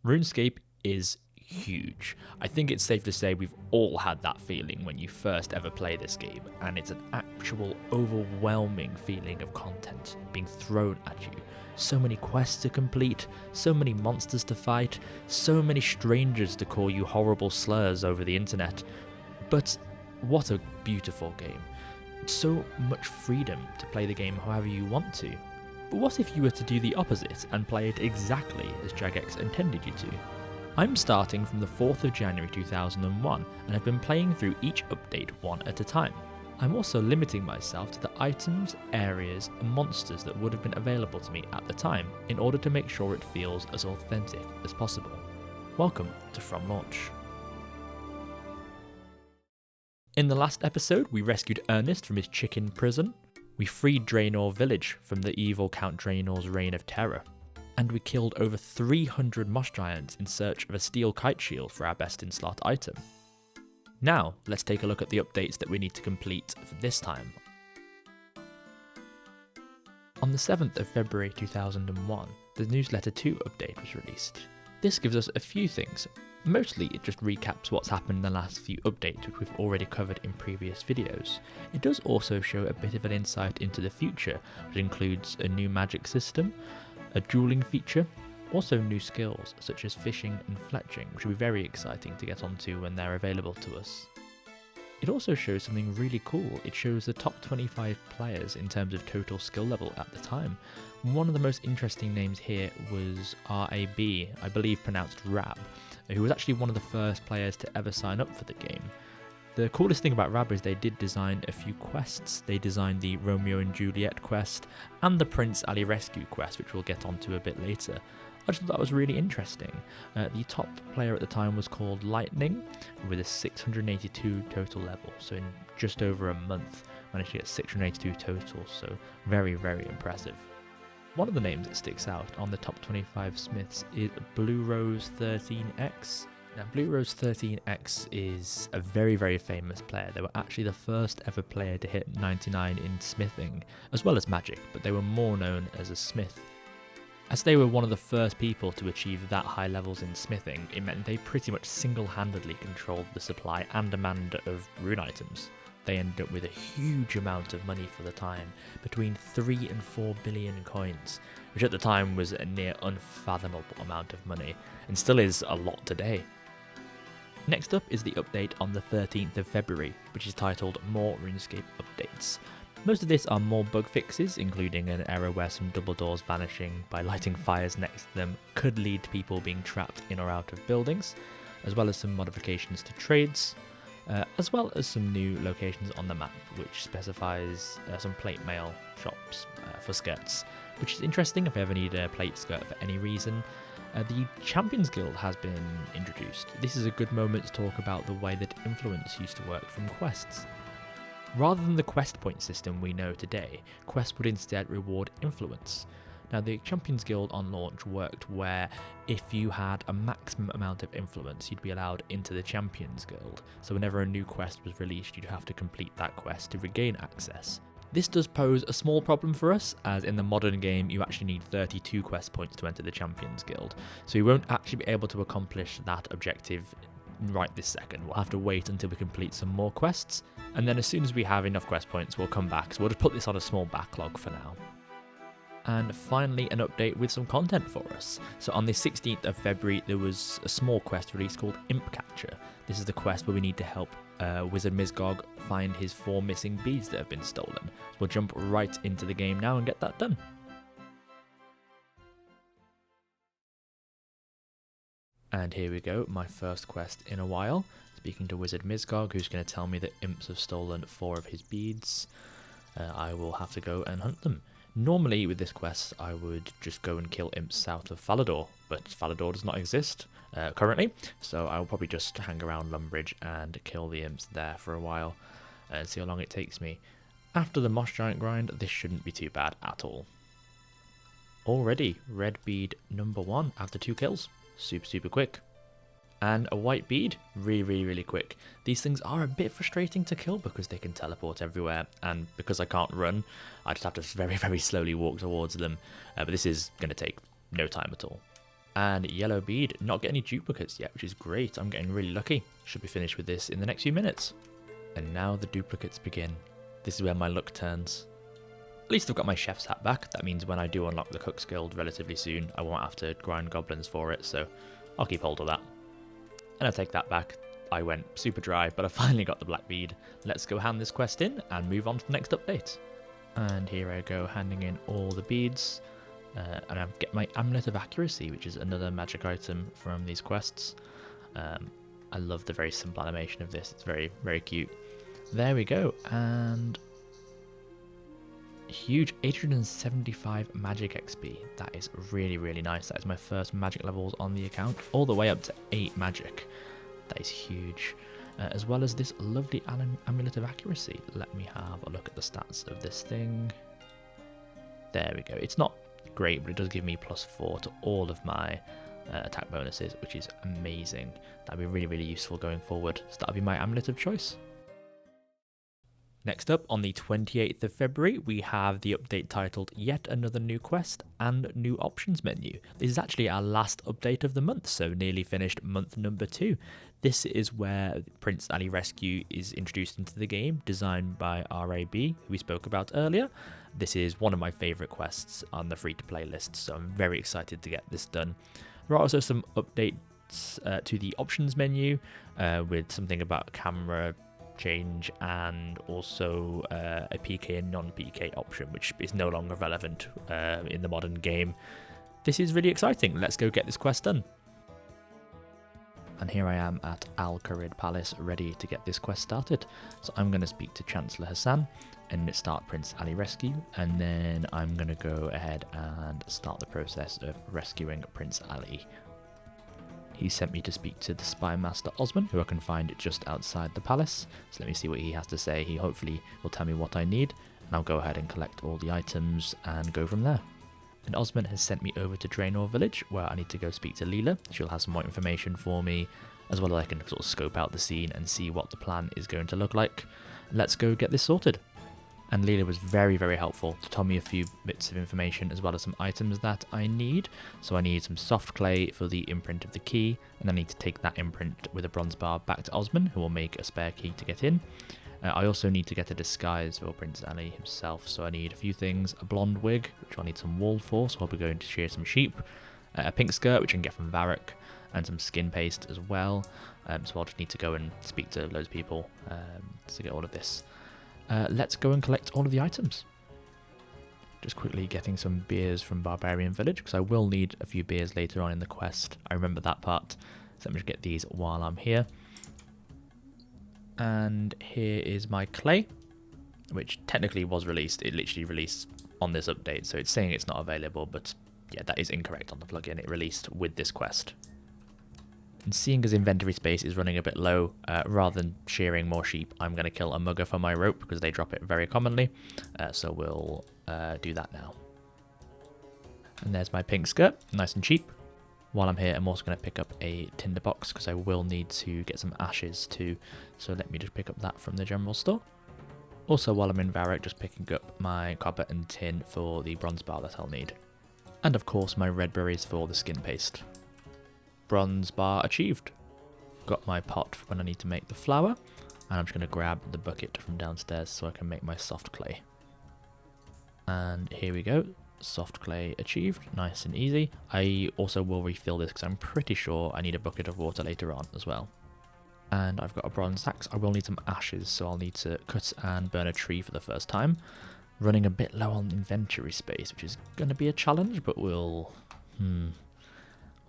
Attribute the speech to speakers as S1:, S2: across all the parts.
S1: RuneScape is huge. I think it's safe to say we've all had that feeling when you first ever play this game, and it's an actual overwhelming feeling of content being thrown at you. So many quests to complete, so many monsters to fight, so many strangers to call you horrible slurs over the internet. But what a beautiful game. So much freedom to play the game however you want to. But what if you were to do the opposite and play it exactly as Jagex intended you to? I'm starting from the 4th of January 2001 and have been playing through each update one at a time. I'm also limiting myself to the items, areas and monsters that would have been available to me at the time in order to make sure it feels as authentic as possible. Welcome to From Launch. In the last episode, we rescued Ernest from his chicken prison, we freed Draenor village from the evil Count Draenor's reign of terror, and we killed over 300 moss giants in search of a steel kite shield for our best in slot item. Now, let's take a look at the updates that we need to complete for this time. On the 7th of February 2001, the Newsletter 2 update was released. This gives us a few things. Mostly it just recaps what's happened in the last few updates, which we've already covered in previous videos. It does also show a bit of an insight into the future, which includes a new magic system, a dueling feature, also new skills such as fishing and fletching, which will be very exciting to get onto when they're available to us. It also shows something really cool. It shows the top 25 players in terms of total skill level at the time. One of the most interesting names here was RAB, I believe pronounced Rab, who was actually one of the first players to ever sign up for the game. The coolest thing about Rab is they did design a few quests. They designed the Romeo and Juliet quest and the Prince Ali rescue quest, which we'll get onto a bit later. I just thought that was really interesting. The top player at the time was called Lightning, with a 682 total level, so in just over a month managed to get 682 total, so very, very impressive. One of the names that sticks out on the top 25 smiths is Blue Rose 13X. Now, Blue Rose 13X is a very, very famous player. They were actually the first ever player to hit 99 in smithing, as well as magic, but they were more known as a smith. As they were one of the first people to achieve that high levels in smithing, it meant they pretty much single-handedly controlled the supply and demand of rune items. They ended up with a huge amount of money for the time, between 3 and 4 billion coins, which at the time was a near unfathomable amount of money, and still is a lot today. Next up is the update on the 13th of February, which is titled More RuneScape Updates. Most of this are more bug fixes, including an error where some double doors vanishing by lighting fires next to them could lead to people being trapped in or out of buildings, as well as some modifications to trades, as well as some new locations on the map, which specifies some plate mail shops for skirts, which is interesting if you ever need a plate skirt for any reason. The Champions Guild has been introduced. This is a good moment to talk about the way that influence used to work from quests. Rather than the quest point system we know today, quests would instead reward influence. Now, the Champions Guild on launch worked where if you had a maximum amount of influence, you'd be allowed into the Champions Guild. So whenever a new quest was released, you'd have to complete that quest to regain access. This does pose a small problem for us, as in the modern game you actually need 32 quest points to enter the Champions Guild. So you won't actually be able to accomplish that objective right this second. We'll have to wait until we complete some more quests, and then as soon as we have enough quest points we'll come back, so we'll just put this on a small backlog for now. And finally, an update with some content for us. So on the 16th of February there was a small quest released called Imp Catcher. This is the quest where we need to help Wizard Mizgog find his 4 missing beads that have been stolen. So we'll jump right into the game now and get that done. And here we go, my first quest in a while. Speaking to Wizard Mizgog, who's going to tell me that imps have stolen 4 of his beads. I will have to go and hunt them. Normally with this quest I would just go and kill imps south of Falador, but Falador does not exist currently, so I will probably just hang around Lumbridge and kill the imps there for a while and see how long it takes me. After the Moss Giant grind, this shouldn't be too bad at all. Already, red bead number 1 after 2 kills. Super quick. And a white bead, really quick. These things are a bit frustrating to kill because they can teleport everywhere, and because I can't run, I just have to very slowly walk towards them, but this is going to take no time at all. And yellow bead, not getting any duplicates yet, which is great. I'm getting really lucky. Should be finished with this in the next few minutes. And now the duplicates begin. This is where my luck turns. At least I've got my chef's hat back. That means when I do unlock the Cook's Guild relatively soon, I won't have to grind goblins for it, so I'll keep hold of that. And I take that back. I went super dry, but I finally got the black bead. Let's go hand this quest in and move on to the next update. And here I go, handing in all the beads. And I get my Amulet of Accuracy, which is another magic item from these quests. I love the very simple animation of this. It's very, very cute. There we go. And huge 875 magic XP. That is really, really nice. That is my first magic levels on the account, all the way up to 8 magic. That is huge. As well as this lovely Amulet of Accuracy. Let me have a look at the stats of this thing. There we go. It's not great, but it does give me +4 to all of my attack bonuses, which is amazing. That'd be really, really useful going forward. So that'll be my amulet of choice. Next up, on the 28th of February, we have the update titled Yet Another New Quest and New Options Menu. This is actually our last update of the month, so nearly finished month number 2. This is where Prince Ali Rescue is introduced into the game, designed by RAB, who we spoke about earlier. This is one of my favourite quests on the free-to-play list, so I'm very excited to get this done. There are also some updates to the options menu, with something about camera change and also a PK and non-PK option, which is no longer relevant in the modern game. This is really exciting. Let's go get this quest done. And here I am at Al Kharid Palace, ready to get this quest started. So I'm going to speak to Chancellor Hassan and start Prince Ali Rescue, and then I'm going to go ahead and start the process of rescuing Prince Ali. He sent me to speak to the Spy Master Osman, who I can find just outside the palace. So let me see what he has to say. He hopefully will tell me what I need, and I'll go ahead and collect all the items and go from there. And Osman has sent me over to Draenor Village, where I need to go speak to Leela. She'll have some more information for me, as well as I can sort of scope out the scene and see what the plan is going to look like. Let's go get this sorted. And Leela was very, very helpful to tell me a few bits of information as well as some items that I need. So I need some soft clay for the imprint of the key, and I need to take that imprint with a bronze bar back to Osman, who will make a spare key to get in. I also need to get a disguise for Prince Ali himself, so I need a few things. A blonde wig, which I'll need some wool for, so I'll be going to shear some sheep. A pink skirt, which I can get from Doric, and some skin paste as well. So I'll just need to go and speak to loads of people to get all of this. Let's go and collect all of the items. Just quickly getting some beers from Barbarian Village, because I will need a few beers later on in the quest. I remember that part. So let me just get these while I'm here. And here is my clay, which technically was released. It literally released on this update, so it's saying it's not available, but yeah, that is incorrect on the plugin. It released with this quest. And seeing as inventory space is running a bit low, rather than shearing more sheep, I'm going to kill a mugger for my rope, because they drop it very commonly. So we'll do that now. And there's my pink skirt, nice and cheap. While I'm here, I'm also going to pick up a tinderbox, because I will need to get some ashes too. So let me just pick up that from the general store. Also, while I'm in Doric, just picking up my copper and tin for the bronze bar that I'll need. And of course, my red berries for the skin paste. Bronze bar achieved. Got my pot for when I need to make the flour, and I'm just going to grab the bucket from downstairs so I can make my soft clay. And here we go, soft clay achieved, nice and easy. I also will refill this because I'm pretty sure I need a bucket of water later on as well. And I've got a bronze axe. I will need some ashes, so I'll need to cut and burn a tree for the first time. Running a bit low on inventory space, which is going to be a challenge, but we'll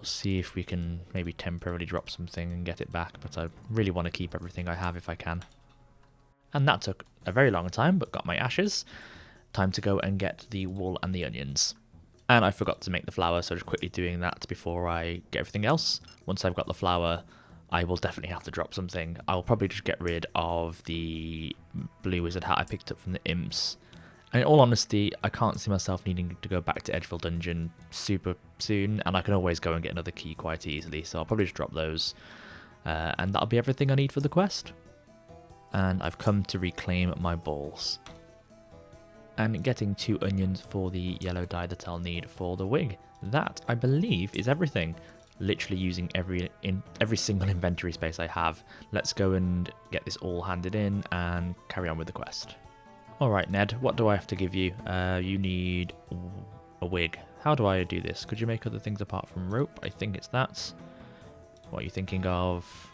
S1: see if we can maybe temporarily drop something and get it back, but I really want to keep everything I have if I can. And that took a very long time, but got my ashes. Time to go and get the wool and the onions. And I forgot to make the flour, so just quickly doing that before I get everything else. Once I've got the flour, I will definitely have to drop something. I'll probably just get rid of the blue wizard hat I picked up from the imps. And in all honesty, I can't see myself needing to go back to Edgeville Dungeon super soon, and I can always go and get another key quite easily, so I'll probably just drop those. And that'll be everything I need for the quest. And I've come to reclaim my balls. and getting 2 onions for the yellow dye that I'll need for the wig. That, I believe, is everything. Literally using every single inventory space I have. Let's go and get this all handed in and carry on with the quest. Alright Ned, what do I have to give you? You need a wig. How do I do this? Could you make other things apart from rope? I think it's that. What are you thinking of?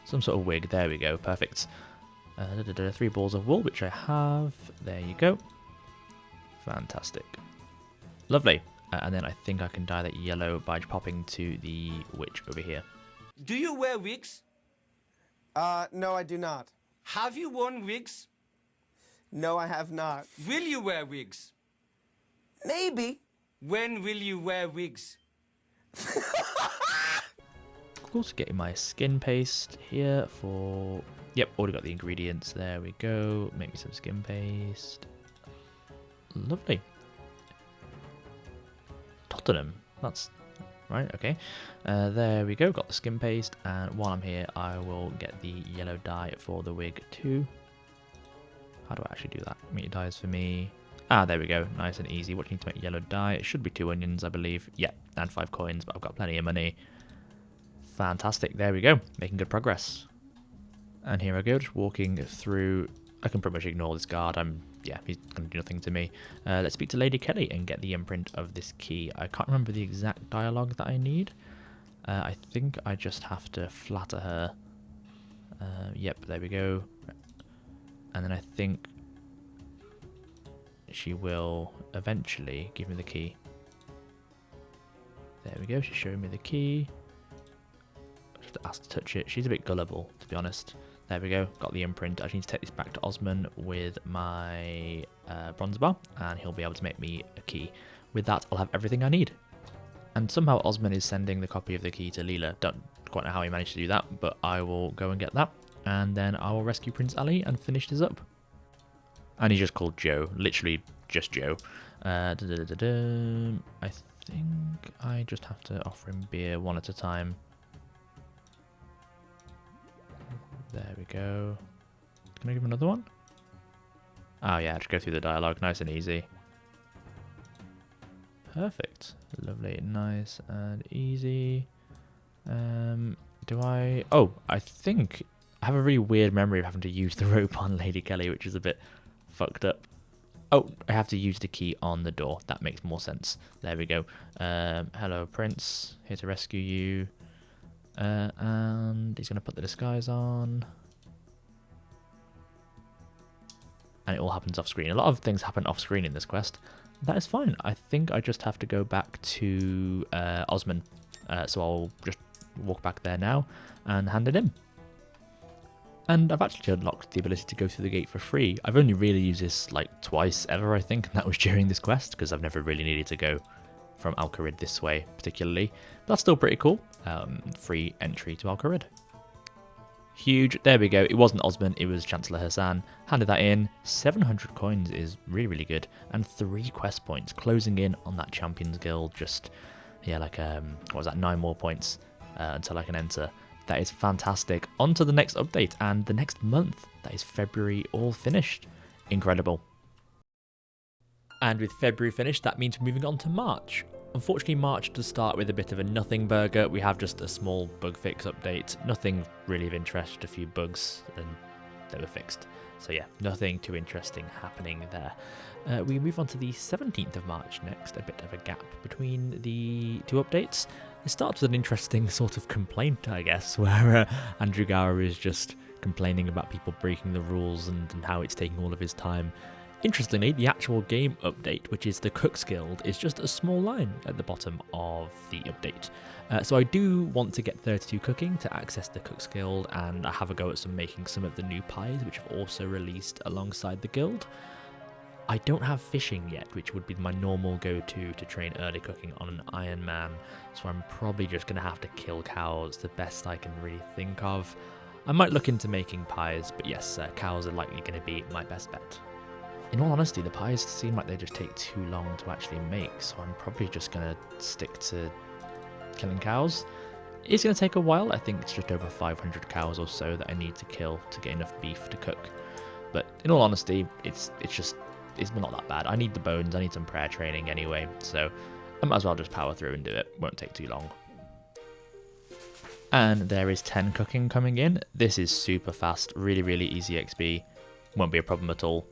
S1: Some sort of wig. There we go. Perfect. 3 balls of wool, which I have. There you go. Fantastic. Lovely. And then I think I can dye that yellow by popping to the witch over here.
S2: Do you wear wigs?
S3: No, I do not.
S2: Have you worn wigs?
S3: No, I have not.
S2: Will you wear wigs?
S3: Maybe.
S2: When will you wear wigs?
S1: Of course, getting my skin paste here for... Yep, already got the ingredients. There we go. Make me some skin paste. Lovely. Tottenham. That's right, okay. There we go, got the skin paste, and while I'm here I will get the yellow dye for the wig too. How do I actually do that? Meat dyes for me. Ah, there we go, nice and easy. What do you need to make yellow dye? It should be 2 onions, I believe. Yeah, and 5 coins, but I've got plenty of money. Fantastic, there we go, making good progress. And here I go, just walking through. I can pretty much ignore this guard. Yeah, he's going to do nothing to me. Let's speak to Lady Kelly and get the imprint of this key. I can't remember the exact dialogue that I need. I think I just have to flatter her. Yep, there we go. And then I think she will eventually give me the key. There we go, she's showing me the key. Just ask to touch it. She's a bit gullible, to be honest. There we go, got the imprint. I just need to take this back to Osman with my bronze bar, and he'll be able to make me a key. With that, I'll have everything I need. And somehow Osman is sending the copy of the key to Leela. Don't quite know how he managed to do that, but I will go and get that. And then I will rescue Prince Ali and finish this up. And he's just called Joe, literally just Joe. I think I just have to offer him beer one at a time. There we go. Can I give him another one? Oh yeah, just go through the dialogue, nice and easy. Perfect. Lovely, nice and easy. Oh, I think I have a really weird memory of having to use the rope on Lady Kelly, which is a bit fucked up. Oh, I have to use the key on the door. That makes more sense. There we go. Hello, Prince. Here to rescue you. And he's going to put the disguise on. And it all happens off screen. A lot of things happen off screen in this quest. That is fine. I think I just have to go back to Osman. So I'll just walk back there now and hand it in. And I've actually unlocked the ability to go through the gate for free. I've only really used this like twice ever, I think, and that was during this quest, because I've never really needed to go from Al Kharid this way particularly. But that's still pretty cool. Free entry to Al Kharid. Huge. There we go. It wasn't Osman, it was Chancellor Hassan. Handed that in. 700 coins is really, really good. And 3 quest points. Closing in on that Champions Guild. Just, yeah, like, what was that? 9 more points until I can enter. That is fantastic. On to the next update and the next month. That is February all finished. Incredible. And with February finished, that means we're moving on to March. Unfortunately, March does start with a bit of a nothing burger. We have just a small bug fix update. Nothing really of interest, a few bugs, and they were fixed. So yeah, nothing too interesting happening there. We move on to the 17th of March next, a bit of a gap between the 2 updates. It starts with an interesting sort of complaint, I guess, where Andrew Gower is just complaining about people breaking the rules and how it's taking all of his time. Interestingly, the actual game update, which is the Cook's Guild, is just a small line at the bottom of the update. So I do want to get 32 cooking to access the Cook's Guild, and I have a go at making some of the new pies, which have also released alongside the guild. I don't have fishing yet, which would be my normal go-to to train early cooking on an Iron Man, so I'm probably just going to have to kill cows, the best I can really think of. I might look into making pies, but yes, cows are likely going to be my best bet. In all honesty, the pies seem like they just take too long to actually make, so I'm probably just going to stick to killing cows. It's going to take a while. I think it's just over 500 cows or so that I need to kill to get enough beef to cook. But in all honesty, it's just it's not that bad. I need the bones, I need some prayer training anyway, so I might as well just power through and do it. Won't take too long. And there is 10 cooking coming in. This is super fast, really, really easy XP. Won't be a problem at all.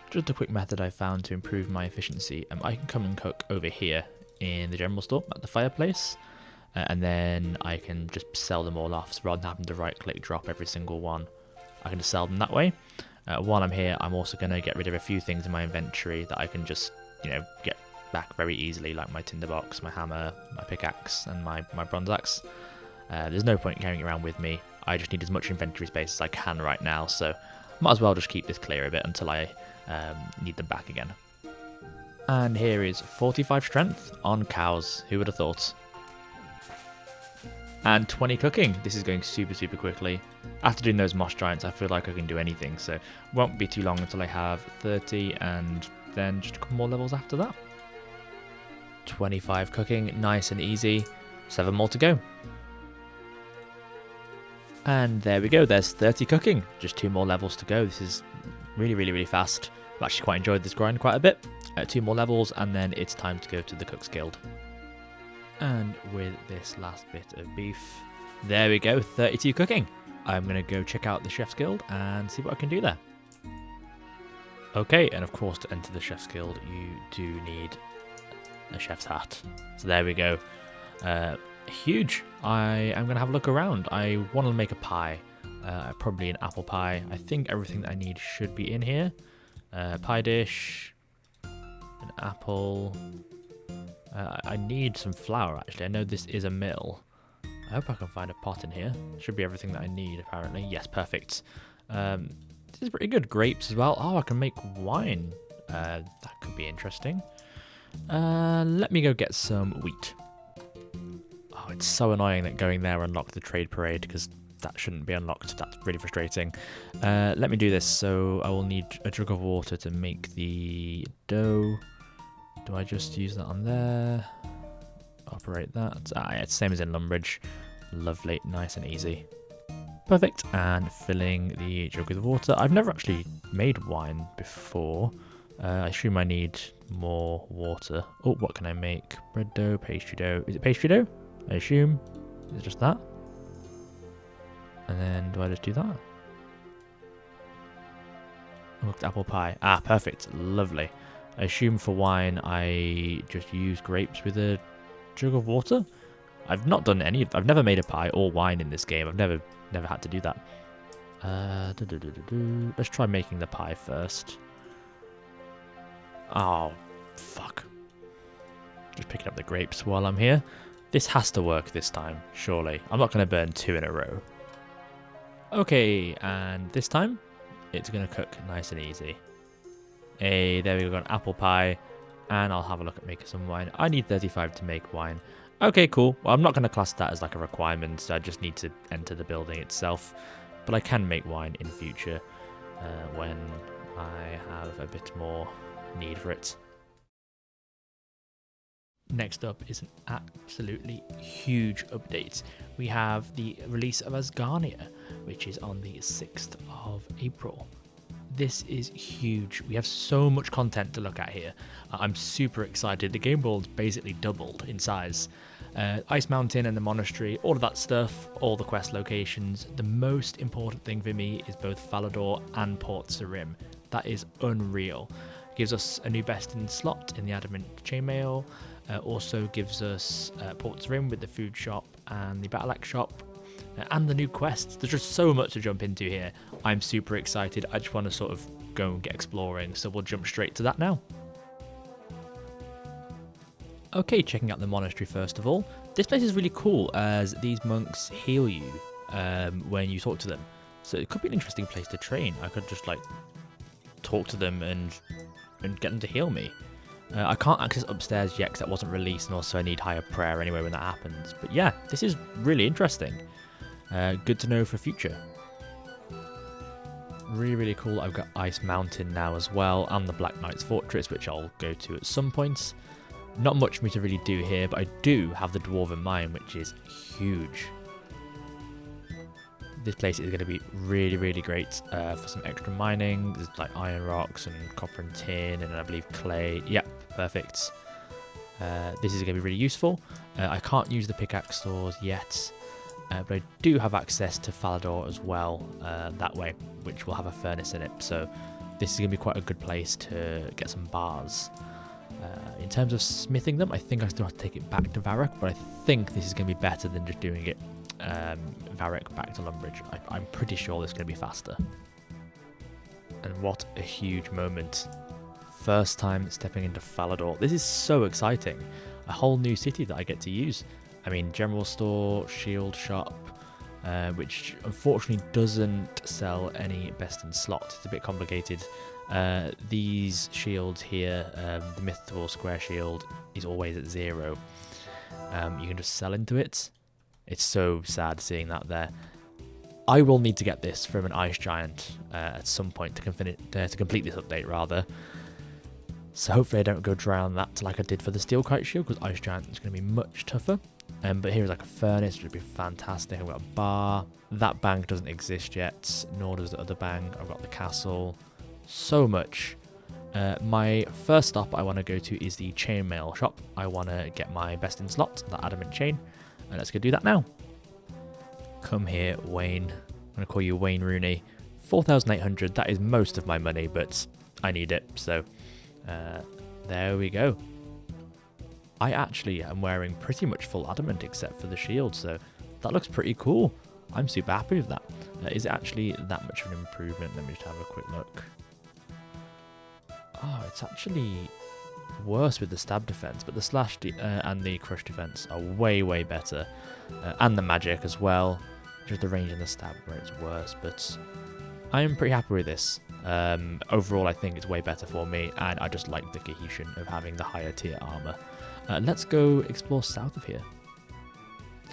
S1: Just a quick method I found to improve my efficiency. I can come and cook over here in the general store at the fireplace. And then I can just sell them all off. So rather than having to right click drop every single one, I can just sell them that way. While I'm here, I'm also going to get rid of a few things in my inventory that I can just, get back very easily, like my tinderbox, my hammer, my pickaxe, and my bronze axe. There's no point carrying it around with me. I just need as much inventory space as I can right now, so might as well just keep this clear a bit until I need them back again. And here is 45 strength on cows. Who would have thought? And 20 cooking. This is going super, super quickly. After doing those moss giants, I feel like I can do anything, so won't be too long until I have 30, and then just a couple more levels after that. 25 cooking, nice and easy. 7 more to go. And there we go, there's 30 cooking. Just 2 more levels to go. This is really, really, really fast. I've actually quite enjoyed this grind quite a bit. 2 more levels, and then it's time to go to the Cook's Guild. And with this last bit of beef, there we go, 32 cooking. I'm going to go check out the Chef's Guild and see what I can do there. Okay, and of course to enter the Chef's Guild you do need a chef's hat. So there we go. Huge. I am going to have a look around. I want to make a pie. Probably an apple pie. I think everything that I need should be in here. Pie dish, an apple. I need some flour actually. I know this is a mill. I hope I can find a pot in here. Should be everything that I need apparently. Yes, perfect. This is pretty good. Grapes as well. Oh, I can make wine. That could be interesting. Let me go get some wheat. Oh, it's so annoying that going there unlocked the trade parade because that shouldn't be unlocked. That's really frustrating. Let me do this. So I will need a jug of water to make the dough. Do I just use that on there? Operate that. Ah, yeah, it's the same as in Lumbridge. Lovely, nice and easy. Perfect. And filling the jug with water. I've never actually made wine before. I assume I need more water. Oh, what can I make? Bread dough, pastry dough. Is it pastry dough? I assume. Is it just that? And then do I just do that? Looked apple pie. Ah, perfect. Lovely. I assume for wine I just use grapes with a jug of water. I've not done any. I've never made a pie or wine in this game. I've never had to do that. Let's try making the pie first. Oh, fuck. Just picking up the grapes while I'm here. This has to work this time, surely. I'm not going to burn 2 in a row. Okay, and this time it's going to cook nice and easy. Hey, there we go, an apple pie, and I'll have a look at making some wine. I need 35 to make wine. Okay, cool. Well, I'm not going to class that as like a requirement, so I just need to enter the building itself. But I can make wine in future when I have a bit more need for it. Next up is an absolutely huge update. We have the release of Asgarnia, which is on the 6th of April. This is huge. We have so much content to look at here. I'm super excited. The game world's basically doubled in size. Ice Mountain and the monastery, all of that stuff, all the quest locations. The most important thing for me is both Falador and Port Sarim. That is unreal. Gives us a new best in slot in the Adamant Chainmail. Also gives us Port Sarim with the food shop and the Battle Axe shop. And the new quests. There's just so much to jump into here. I'm super excited. I just want to sort of go and get exploring, so we'll jump straight to that now. Okay, checking out the monastery first of all. This place is really cool as these monks heal you when you talk to them. So it could be an interesting place to train. I could just like talk to them and get them to heal me. I can't access upstairs yet because that wasn't released, and also I need higher prayer anyway when that happens. But yeah, this is really interesting. Good to know for future. Really, really cool. I've got Ice Mountain now as well, and the Black Knight's Fortress, which I'll go to at some point. Not much for me to really do here, but I do have the Dwarven Mine, which is huge. This place is going to be really, really great for some extra mining. There's like iron rocks and copper and tin and I believe clay. Yep, perfect. This is going to be really useful. I can't use the pickaxe stores yet, but I do have access to Falador as well that way, which will have a furnace in it. So this is going to be quite a good place to get some bars. In terms of smithing them, I think I still have to take it back to Varrock, but I think this is going to be better than just doing it Varrock back to Lumbridge. I'm pretty sure this is going to be faster. And what a huge moment. First time stepping into Falador. This is so exciting. A whole new city that I get to use. I mean, general store, shield shop, which unfortunately doesn't sell any best in slot. It's a bit complicated. These shields here, the mythical square shield is always at 0. You can just sell into it. It's so sad seeing that there. I will need to get this from an ice giant at some point to complete this update rather. So hopefully I don't go dry on that like I did for the steel kite shield, because ice giant is going to be much tougher. But here's like a furnace, which would be fantastic. I've got a bar. That bank doesn't exist yet, nor does the other bank. I've got the castle. So much. My first stop I want to go to is the chainmail shop. I want to get my best in slot, that adamant chain. And let's go do that now. Come here, Wayne. I'm going to call you Wayne Rooney. 4,800, that is most of my money, but I need it. So there we go. I actually am wearing pretty much full adamant except for the shield, so that looks pretty cool. I'm super happy with that. Is it actually that much of an improvement? Let me just have a quick look. Oh, it's actually worse with the stab defense, but the slash and the crush defense are way, way better. And the magic as well. Just the range and the stab where it's worse, but I am pretty happy with this. Overall, I think it's way better for me, and I just like the cohesion of having the higher tier armor. Let's go explore south of here.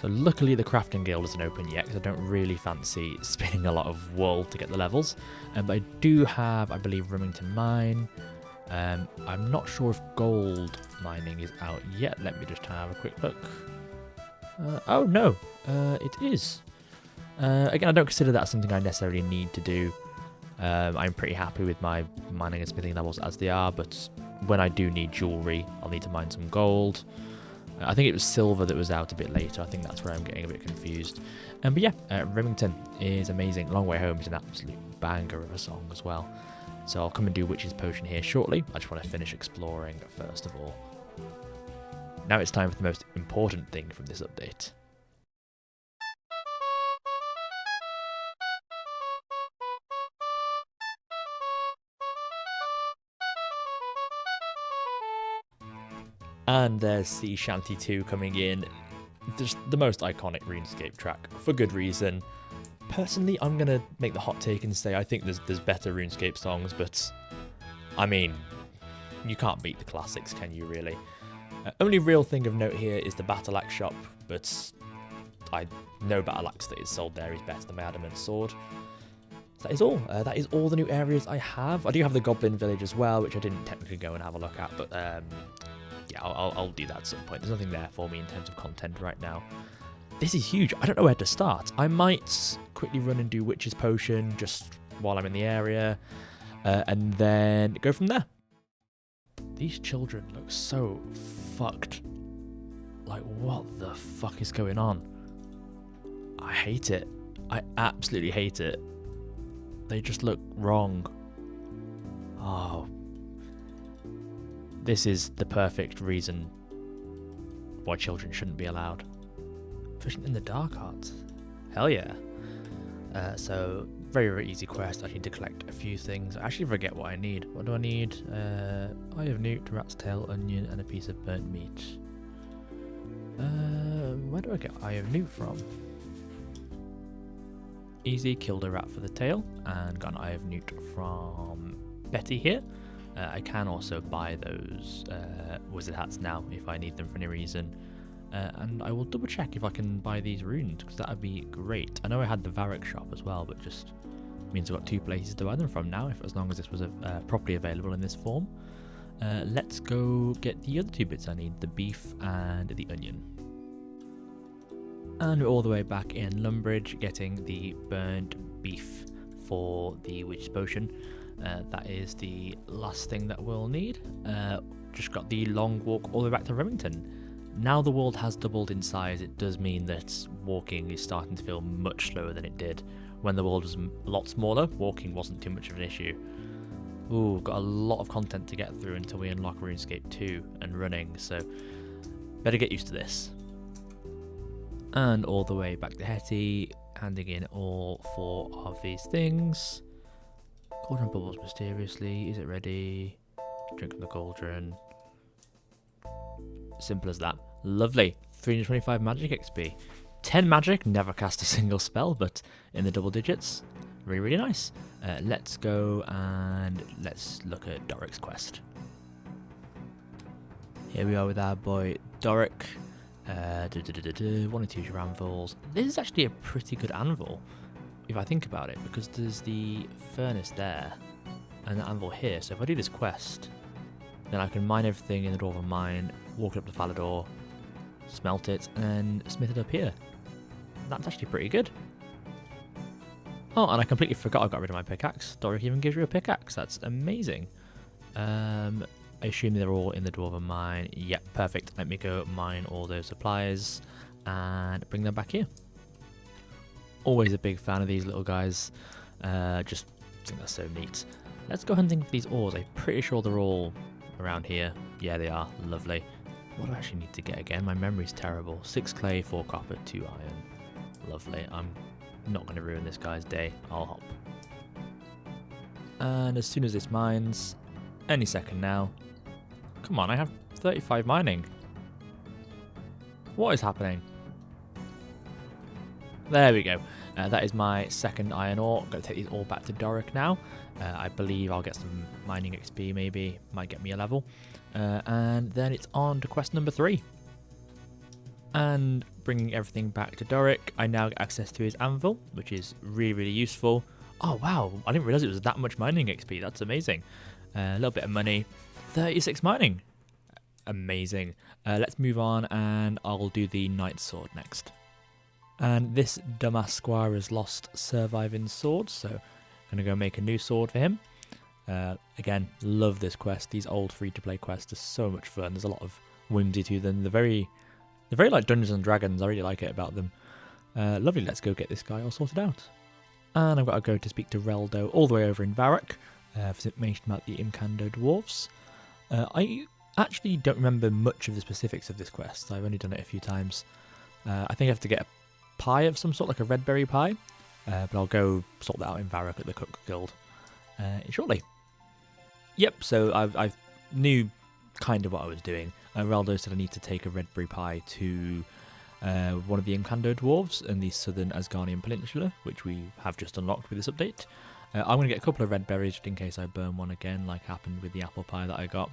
S1: So luckily the crafting guild isn't open yet, because I don't really fancy spinning a lot of wool to get the levels. But I do have, I believe, Remington Mine. I'm not sure if gold mining is out yet. Let me just have a quick look. Oh no, it is. Again, I don't consider that something I necessarily need to do. I'm pretty happy with my mining and smithing levels as they are, but when I do need jewellery, I'll need to mine some gold. I think it was silver that was out a bit later. I think that's where I'm getting a bit confused. But yeah, Remington is amazing. Long Way Home is an absolute banger of a song as well. So I'll come and do Witch's Potion here shortly. I just want to finish exploring first of all. Now it's time for the most important thing from this update. And there's Sea Shanty 2 coming in. Just the most iconic RuneScape track, for good reason. Personally, I'm going to make the hot take and say I think there's better RuneScape songs, but I mean, you can't beat the classics, can you really? Only real thing of note here is the Battle Axe shop, but I know Battle Axe that is sold there is better than my Adamant Sword. So that is all. That is all the new areas I have. I do have the Goblin Village as well, which I didn't technically go and have a look at, but yeah, I'll do that at some point. There's nothing there for me in terms of content right now. This is huge. I don't know where to start. I might quickly run and do Witch's Potion just while I'm in the area, and then go from there. These children look so fucked. Like, what the fuck is going on? I hate it. I absolutely hate it. They just look wrong. Oh. This is the perfect reason why children shouldn't be allowed. Proficient in the Dark Arts. Hell yeah. So, very, very easy quest. I need to collect a few things. I actually forget what I need. What do I need? Eye of Newt, Rat's Tail, Onion, and a piece of burnt meat. Where do I get Eye of Newt from? Easy, killed a rat for the tail, and got an Eye of Newt from Betty here. I can also buy those wizard hats now if I need them for any reason. And I will double check if I can buy these runes, because that would be great. I know I had the Varrock shop as well, but just means I've got 2 places to buy them from now, as long as this was properly available in this form. Let's go get the other 2 bits I need, the beef and the onion. And we're all the way back in Lumbridge getting the burned beef for the witch potion. That is the last thing that we'll need. Just got the long walk all the way back to Remington. Now the world has doubled in size, it does mean that walking is starting to feel much slower than it did. When the world was a lot smaller, walking wasn't too much of an issue. Ooh, got a lot of content to get through until we unlock RuneScape 2 and running, so better get used to this. And all the way back to Hetty, handing in all 4 of these things. Cauldron bubbles mysteriously, is it ready? Drink from the cauldron. Simple as that. Lovely. 325 magic XP. 10 magic, never cast a single spell, but in the double digits. Really, really nice. Let's go and let's look at Doric's quest. Here we are with our boy Doric. 1 and 2 your anvils. This is actually a pretty good anvil, if I think about it, because there's the furnace there and the anvil here. So if I do this quest, then I can mine everything in the Dwarven mine, walk up to Falador, smelt it, and then smith it up here. That's actually pretty good. Oh, and I completely forgot I got rid of my pickaxe. Doric even gives you a pickaxe. That's amazing. I assume they're all in the Dwarven mine. Yep, perfect. Let me go mine all those supplies and bring them back here. Always a big fan of these little guys. Just think they're so neat. Let's go hunting for these ores. I'm pretty sure they're all around here. Yeah, they are. Lovely. What do I actually need to get again? My memory's terrible. 6 clay, 4 copper, 2 iron. Lovely. I'm not going to ruin this guy's day. I'll hop. And as soon as this mines, any second now. Come on, I have 35 mining. What is happening? There we go. That is my 2nd iron ore. I'm going to take these all back to Doric now. I believe I'll get some mining XP maybe. Might get me a level. And then it's on to quest number 3. And bringing everything back to Doric, I now get access to his anvil, which is really, really useful. Oh, wow. I didn't realize it was that much mining XP. That's amazing. A little bit of money. 36 mining. Amazing. Let's move on and I'll do the Knight Sword next. And this dumbass squire has lost surviving swords, so I'm going to go make a new sword for him. Again, love this quest. These old free-to-play quests are so much fun. There's a lot of whimsy to them. They're very like Dungeons and Dragons. I really like it about them. Lovely. Let's go get this guy all sorted out. And I've got to go to speak to Reldo all the way over in Varrock for some information about the Imp Catcher dwarves. I actually don't remember much of the specifics of this quest. I've only done it a few times. I think I have to get a pie of some sort, like a red berry pie. But I'll go sort that out in Varrock at the Cook Guild shortly. Yep, so I knew kind of what I was doing. Reldo said I need to take a red berry pie to one of the Imp Catcher dwarves in the southern Asgarnian peninsula, which we have just unlocked with this update. I'm going to get a couple of red berries just in case I burn one again, like happened with the apple pie that I got.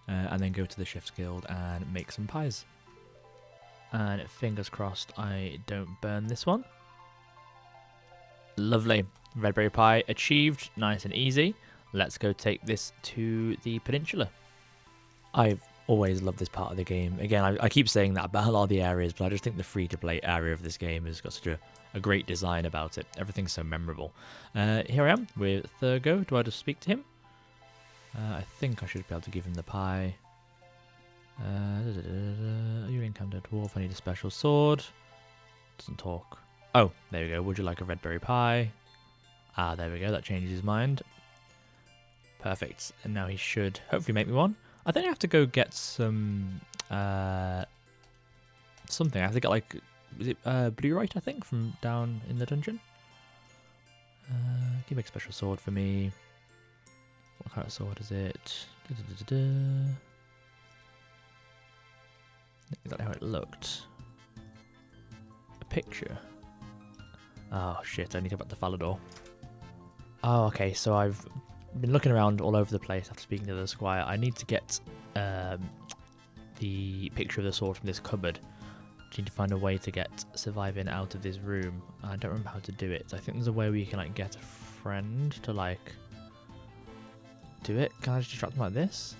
S1: And then go to the Chef's Guild and make some pies. And fingers crossed I don't burn this one. Lovely. Red berry pie achieved. Nice and easy. Let's go take this to the peninsula. I've always loved this part of the game. Again, I keep saying that about a lot of the areas, but I just think the free-to-play area of this game has got such a great design about it. Everything's so memorable. Here I am with Thurgo. Do I just speak to him? I think I should be able to give him the pie. You encountered a dwarf. I need a special sword. Doesn't talk. Oh, there we go. Would you like a red berry pie? Ah, there we go. That changes his mind. Perfect. And now he should hopefully make me one. I think I have to go get some something. I have to get like, is it Blu-ray, I think, from down in the dungeon. Can you make a special sword for me? What kind of sword is it? Exactly how it looked. A picture. Oh shit, I need to go back to Falador. Oh, okay, so I've been looking around all over the place after speaking to the squire. I need to get the picture of the sword from this cupboard. I need to find a way to get surviving out of this room. I don't remember how to do it. I think there's a way where you can like get a friend to like do it. Can I just distract them like this?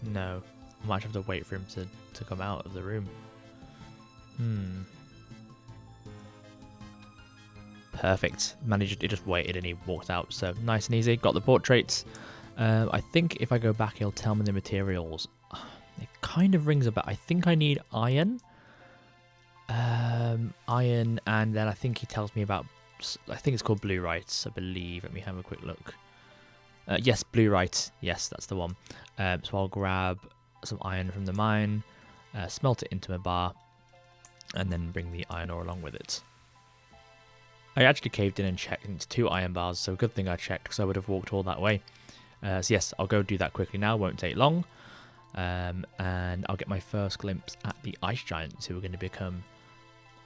S1: No. I might have to wait for him to come out of the room. Perfect. Managed. It just waited and he walked out. So nice and easy. Got the portraits. I think if I go back, he'll tell me the materials. It kind of rings a bell. I think I need iron. Iron, and then I think he tells me about. I think it's called blue rights, I believe. Let me have a quick look. Yes, blue rights. Yes, that's the one. So I'll grab some iron from the mine, smelt it into a bar, and then bring the iron ore along with it. I actually caved in and checked, and it's 2 iron bars, so good thing I checked because I would have walked all that way. So yes, I'll go do that quickly now, won't take long. And I'll get my first glimpse at the ice giants, who we're going to become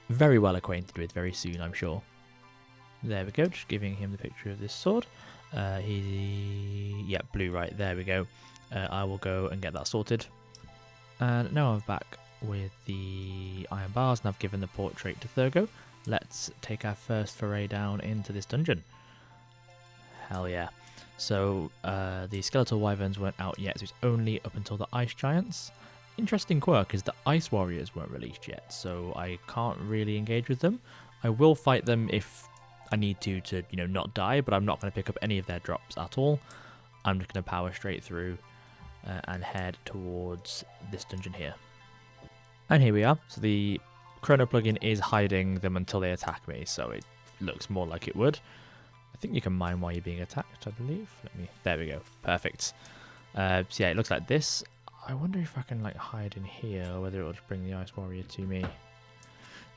S1: very well acquainted with very soon, I'm sure. There we go, just giving him the picture of this sword. Yeah, blue right, there we go. I will go and get that sorted. And now I'm back with the iron bars, and I've given the portrait to Thurgo. Let's take our first foray down into this dungeon. Hell yeah. So the skeletal wyverns weren't out yet, so it's only up until the ice giants. Interesting quirk is the ice warriors weren't released yet, so I can't really engage with them. I will fight them if I need to not die, but I'm not going to pick up any of their drops at all. I'm just going to power straight through and head towards this dungeon here. And here we are. So the Chrono plugin is hiding them until they attack me, so it looks more like it would. I think you can mine while you're being attacked, I believe. There we go. Perfect. So yeah, it looks like this. I wonder if I can hide in here, or whether it will just bring the ice warrior to me.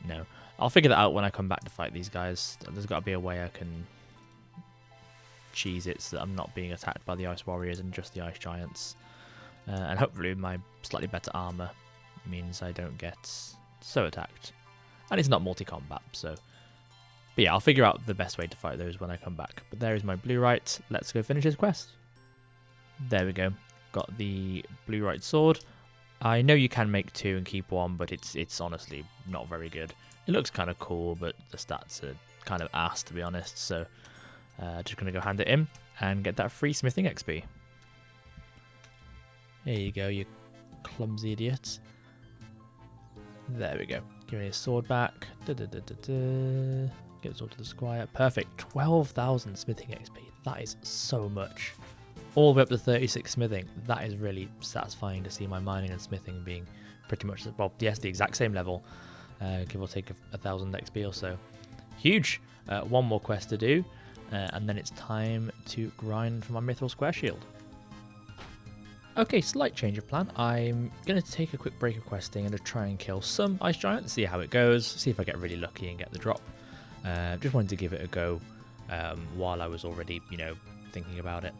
S1: No. I'll figure that out when I come back to fight these guys. There's got to be a way I can cheese it so that I'm not being attacked by the ice warriors and just the ice giants. And hopefully my slightly better armor means I don't get so attacked. And it's not multi-combat, so... But yeah, I'll figure out the best way to fight those when I come back. But there is my blue right. Let's go finish this quest. There we go. Got the blue right sword. I know you can make 2 and keep 1, but it's honestly not very good. It looks kind of cool, but the stats are kind of ass, to be honest. So just going to go hand it in and get that free smithing XP. There you go, you clumsy idiot. There we go. Give me his sword back. Get it all to the squire. Perfect. 12,000 smithing XP. That is so much. All the way up to 36 smithing. That is really satisfying to see my mining and smithing being pretty much, well, yes, the exact same level. Give or take 1,000 XP or so. Huge. One more quest to do. And then it's time to grind for my mithril square shield. Okay, slight change of plan. I'm going to take a quick break of questing and just try and kill some ice giants, see how it goes, see if I get really lucky and get the drop. Just wanted to give it a go while I was already, thinking about it.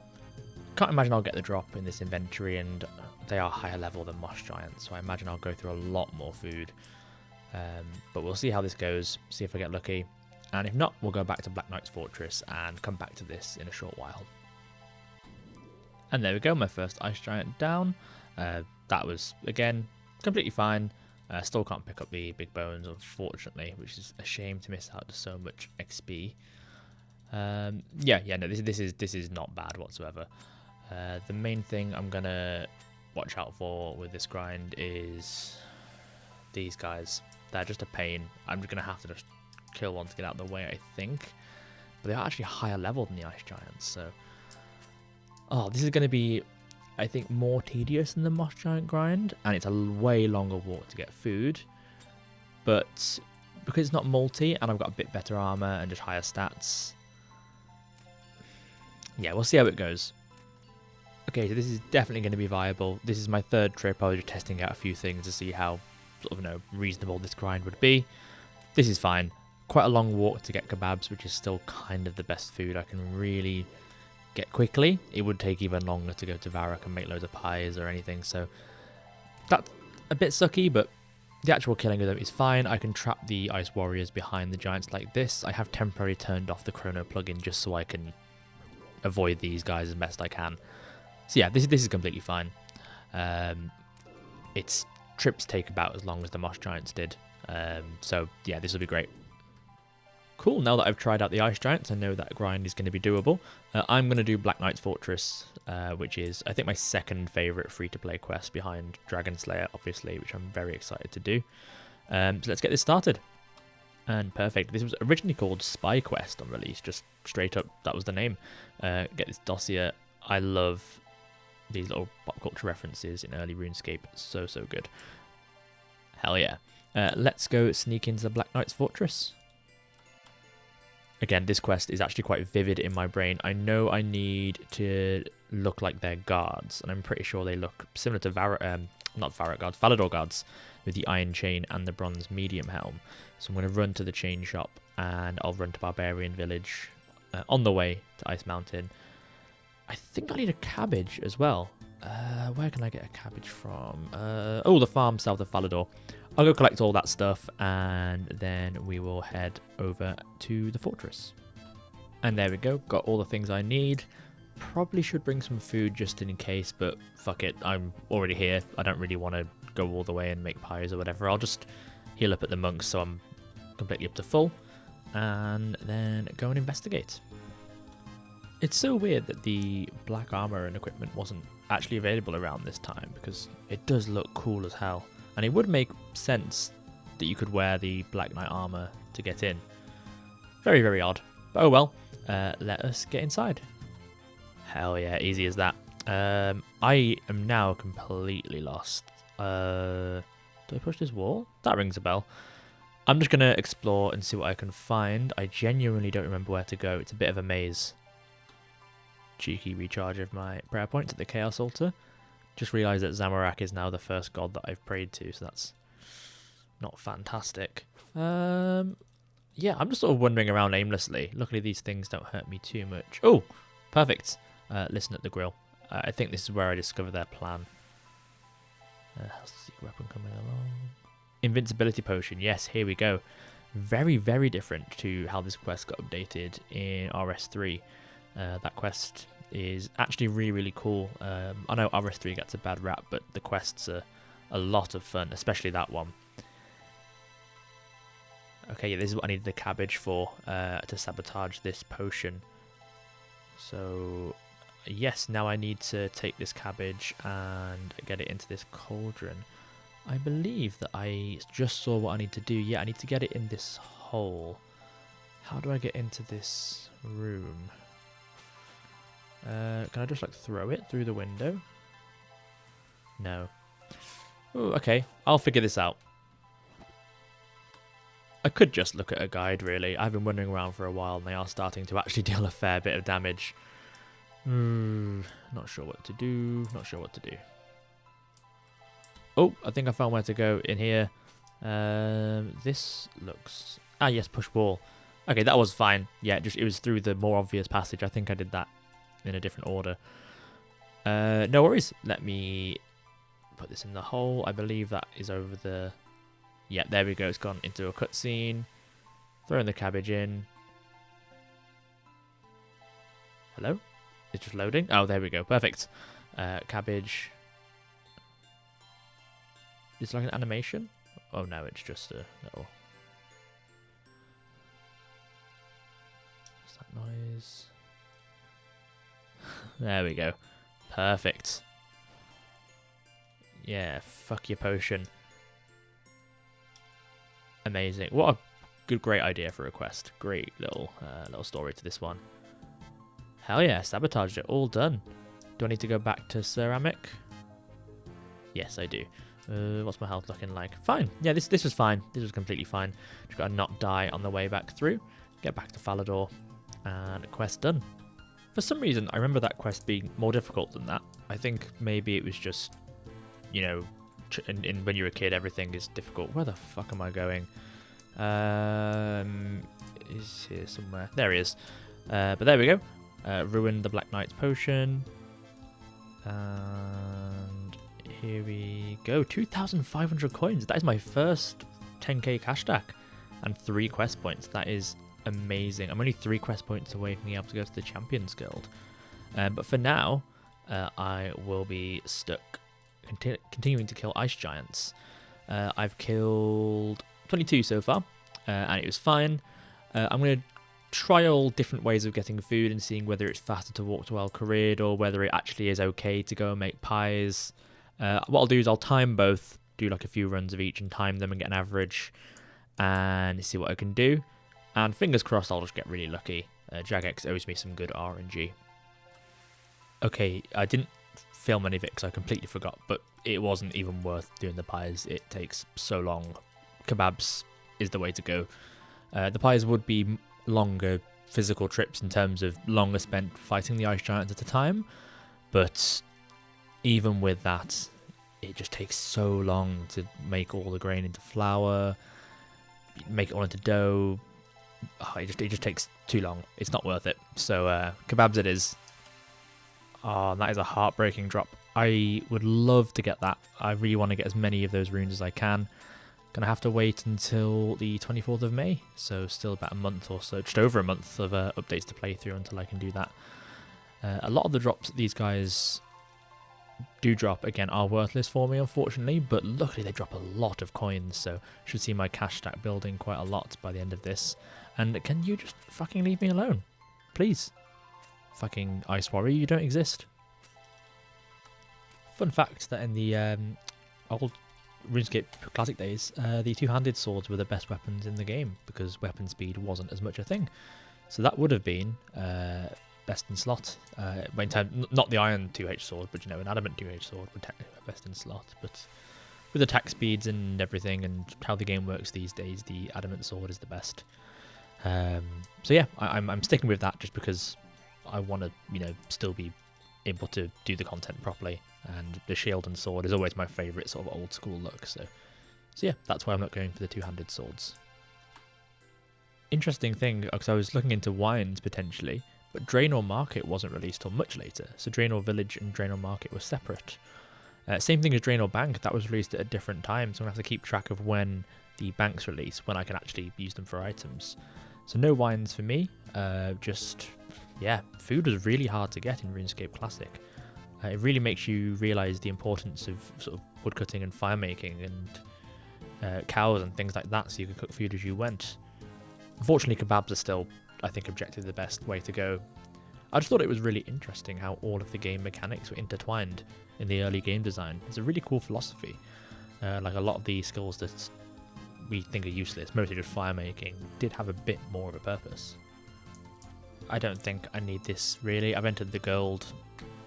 S1: Can't imagine I'll get the drop in this inventory, and they are higher level than moss giants, so I imagine I'll go through a lot more food. But we'll see how this goes, see if I get lucky, and if not, we'll go back to Black Knight's Fortress and come back to this in a short while. And there we go, my first ice giant down. That was, again, completely fine. Still can't pick up the big bones, unfortunately, which is a shame to miss out to so much XP. No, this is not bad whatsoever. The main thing I'm gonna watch out for with this grind is these guys. They're just a pain. I'm just gonna have to just kill one to get out of the way, I think. But they are actually higher level than the ice giants, so... Oh, this is going to be, I think, more tedious than the moss giant grind, and it's a way longer walk to get food. But because it's not multi, and I've got a bit better armor and just higher stats, yeah, we'll see how it goes. Okay, so this is definitely going to be viable. This is my 3rd trip. I was just testing out a few things to see how reasonable this grind would be. This is fine. Quite a long walk to get kebabs, which is still kind of the best food I can really get quickly. It would take even longer to go to Varrock and make loads of pies or anything, so that's a bit sucky, but the actual killing of them is fine. I can trap the ice warriors behind the giants like this. I have temporarily turned off the chrono plugin just so I can avoid these guys as best I can. So yeah, this is completely fine. Its trips take about as long as the moss giants did, so yeah, this will be great. Cool, now that I've tried out the Ice Giants, I know that grind is going to be doable. I'm going to do Black Knight's Fortress, which is, I think, my second favourite free-to-play quest behind Dragon Slayer, obviously, which I'm very excited to do. So let's get this started. And perfect, this was originally called Spy Quest on release, just straight up, that was the name. Get this dossier. I love these little pop culture references in early RuneScape, so good. Hell yeah. Let's go sneak into Black Knight's Fortress. Again, this quest is actually quite vivid in my brain. I know I need to look like their guards, and I'm pretty sure they look similar to Valador guards, with the iron chain and the bronze medium helm. So I'm going to run to the chain shop, and I'll run to Barbarian Village on the way to Ice Mountain. I think I need a cabbage as well. Where can I get a cabbage from? Oh, the farm south of Valador. I'll go collect all that stuff, and then we will head over to the fortress. And there we go, got all the things I need. Probably should bring some food just in case, but fuck it, I'm already here. I don't really want to go all the way and make pies or whatever. I'll just heal up at the monks so I'm completely up to full, and then go and investigate. It's so weird that the black armor and equipment wasn't actually available around this time, because it does look cool as hell. And it would make sense that you could wear the Black Knight armor to get in. Very, very odd. But oh well, let us get inside. Hell yeah, easy as that. I am now completely lost. Do I push this wall? That rings a bell. I'm just going to explore and see what I can find. I genuinely don't remember where to go. It's a bit of a maze. Cheeky recharge of my prayer points at the Chaos Altar. Just realised that Zamorak is now the first god that I've prayed to, so that's not fantastic. Yeah, I'm just sort of wandering around aimlessly. Luckily, these things don't hurt me too much. Oh, perfect. Listen at the grill. I think this is where I discover their plan. How's the secret weapon coming along? Invincibility potion. Yes, here we go. Very, very different to how this quest got updated in RS3. That quest is actually really, really cool. I know RS3 gets a bad rap, but the quests are a lot of fun, especially that one. Okay, yeah, this is what I needed the cabbage for, to sabotage this potion. So, yes, now I need to take this cabbage and get it into this cauldron. I believe that I just saw what I need to do. Yeah, I need to get it in this hole. How do I get into this room? Can I just like throw it through the window? No. Oh, okay. I'll figure this out. I could just look at a guide, really. I've been wandering around for a while, and they are starting to actually deal a fair bit of damage. Not sure what to do. Not sure what to do. Oh, I think I found where to go in here. This looks... Ah, yes, push wall. Okay, that was fine. Yeah, it was through the more obvious passage. I think I did that in a different order. No worries. Let me put this in the hole. I believe that is over the... Yeah, there we go. It's gone into a cutscene. Throwing the cabbage in. Hello? It's just loading. Oh, there we go. Perfect. Cabbage. It's like an animation? Oh no, it's just a little... What's that noise? There we go. Perfect. Yeah, fuck your potion. Amazing. What a great idea for a quest. Great little story to this one. Hell yeah, sabotaged it. All done. Do I need to go back to ceramic? Yes, I do. What's my health looking like? Fine. Yeah, this was fine. This was completely fine. Just gotta not die on the way back through. Get back to Valador. And quest done. For some reason, I remember that quest being more difficult than that. I think maybe it was just, you know, when you're a kid, everything is difficult. Where the fuck am I going? He's here somewhere. There he is. But there we go. Ruin the Black Knight's potion. And here we go. 2,500 coins. That is my first 10k cash stack. And 3 quest points. That is amazing. I'm only 3 quest points away from being able to go to the Champions Guild. But for now, I will be stuck continuing to kill ice giants. I've killed 22 so far, and it was fine. I'm going to trial different ways of getting food and seeing whether it's faster to walk to El Corrid or whether it actually is okay to go and make pies. What I'll do is I'll time both, do like a few runs of each and time them and get an average and see what I can do. And fingers crossed I'll just get really lucky. Jagex owes me some good RNG. Okay, I didn't film any of it because I completely forgot, but it wasn't even worth doing the pies. It takes so long. Kebabs is the way to go. The pies would be longer physical trips in terms of longer spent fighting the ice giants at a time, but even with that, it just takes so long to make all the grain into flour, make it all into dough. Oh, it just takes too long. It's not worth it. So kebabs it is. Oh, that is a heartbreaking drop. I would love to get that. I really want to get as many of those runes as I can. Gonna have to wait until the 24th of May, so still about a month or so, just over a month of updates to play through until I can do that. A lot of the drops that these guys do drop, again, are worthless for me, unfortunately, but luckily they drop a lot of coins, so should see my cash stack building quite a lot by the end of this. And can you just fucking leave me alone? Please. Fucking Ice Warrior, you don't exist. Fun fact that in the old RuneScape classic days, the two-handed swords were the best weapons in the game because weapon speed wasn't as much a thing. So that would have been best in slot. In time, not the iron 2H sword, but an adamant 2H sword would technically be best in slot. But with attack speeds and everything and how the game works these days, the adamant sword is the best. So yeah, I'm sticking with that just because I want to, still be able to do the content properly. And the shield and sword is always my favourite sort of old school look. So yeah, that's why I'm not going for the two-handed swords. Interesting thing, because I was looking into wines potentially, but Draenor Market wasn't released till much later. So Draenor Village and Draenor Market were separate. Same thing as Draenor Bank, that was released at a different time. So I'm going to have to keep track of when the banks release, when I can actually use them for items. So no wines for me, yeah, food was really hard to get in RuneScape Classic. It really makes you realise the importance of sort of woodcutting and fire making and cows and things like that so you could cook food as you went. Unfortunately, kebabs are still, I think, objectively the best way to go. I just thought it was really interesting how all of the game mechanics were intertwined in the early game design. It's a really cool philosophy. Like a lot of the skills that we think are useless, mostly just fire making, did have a bit more of a purpose. I don't think I need this really. I've entered the gold.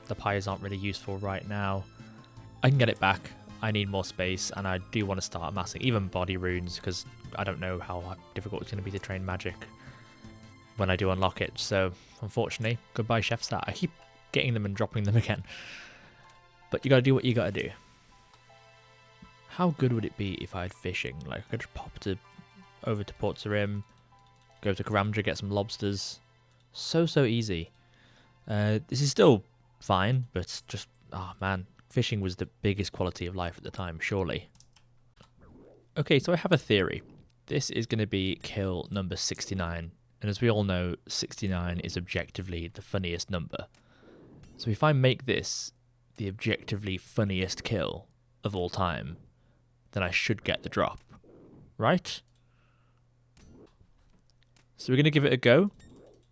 S1: The pies aren't really useful right now. I can get it back. I need more space, and I do want to start amassing even body runes because I don't know how difficult it's going to be to train magic when I do unlock it. So unfortunately, goodbye chef stat. I keep getting them and dropping them again. But you gotta do what you gotta do. How good would it be if I had fishing? Like I could just pop over to Port Sarim, go to Karamja, get some lobsters. So easy. This is still fine, but just, oh man, fishing was the biggest quality of life at the time, surely. Okay, so I have a theory. This is going to be kill number 69, and as we all know, 69 is objectively the funniest number. So if I make this the objectively funniest kill of all time, then I should get the drop, right? So we're going to give it a go.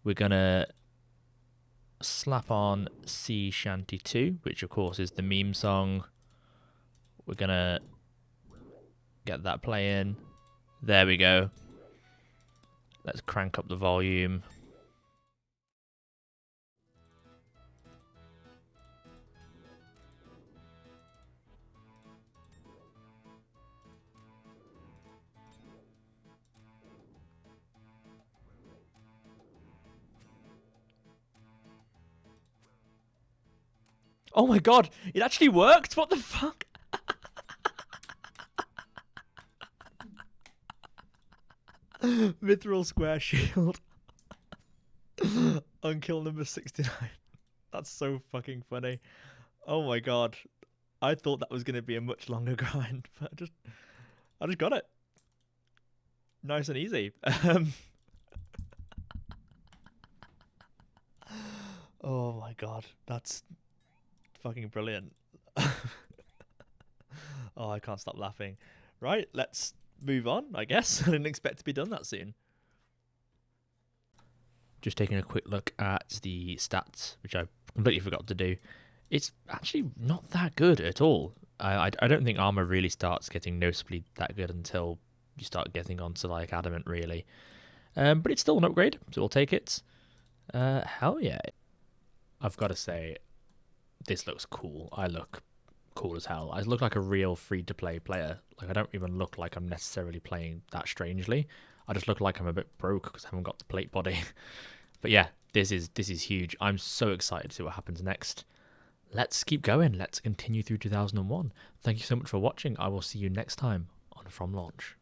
S1: We're going to slap on Sea Shanty 2, which of course is the meme song. We're going to get that playing. There we go. Let's crank up the volume. Oh my god, it actually worked! What the fuck? Mithril Square Shield. On kill number 69. That's so fucking funny. Oh my god. I thought that was going to be a much longer grind, but I just got it. Nice and easy. Oh my god, that's fucking brilliant. Oh, I can't stop laughing. Right, let's move on, I guess. I didn't expect to be done that soon. just taking a quick look at the stats, which I completely forgot to do. It's actually not that good at all. I don't think armor really starts getting noticeably that good until you start getting onto like adamant, really. But it's still an upgrade, so we'll take it. Hell yeah. I've got to say, this looks cool. I look cool as hell. I look like a real free-to-play player. Like, I don't even look like I'm necessarily playing that strangely. I just look like I'm a bit broke because I haven't got the plate body. But yeah, this is huge. I'm so excited to see what happens next. Let's keep going. Let's continue through 2001. Thank you so much for watching. I will see you next time on From Launch.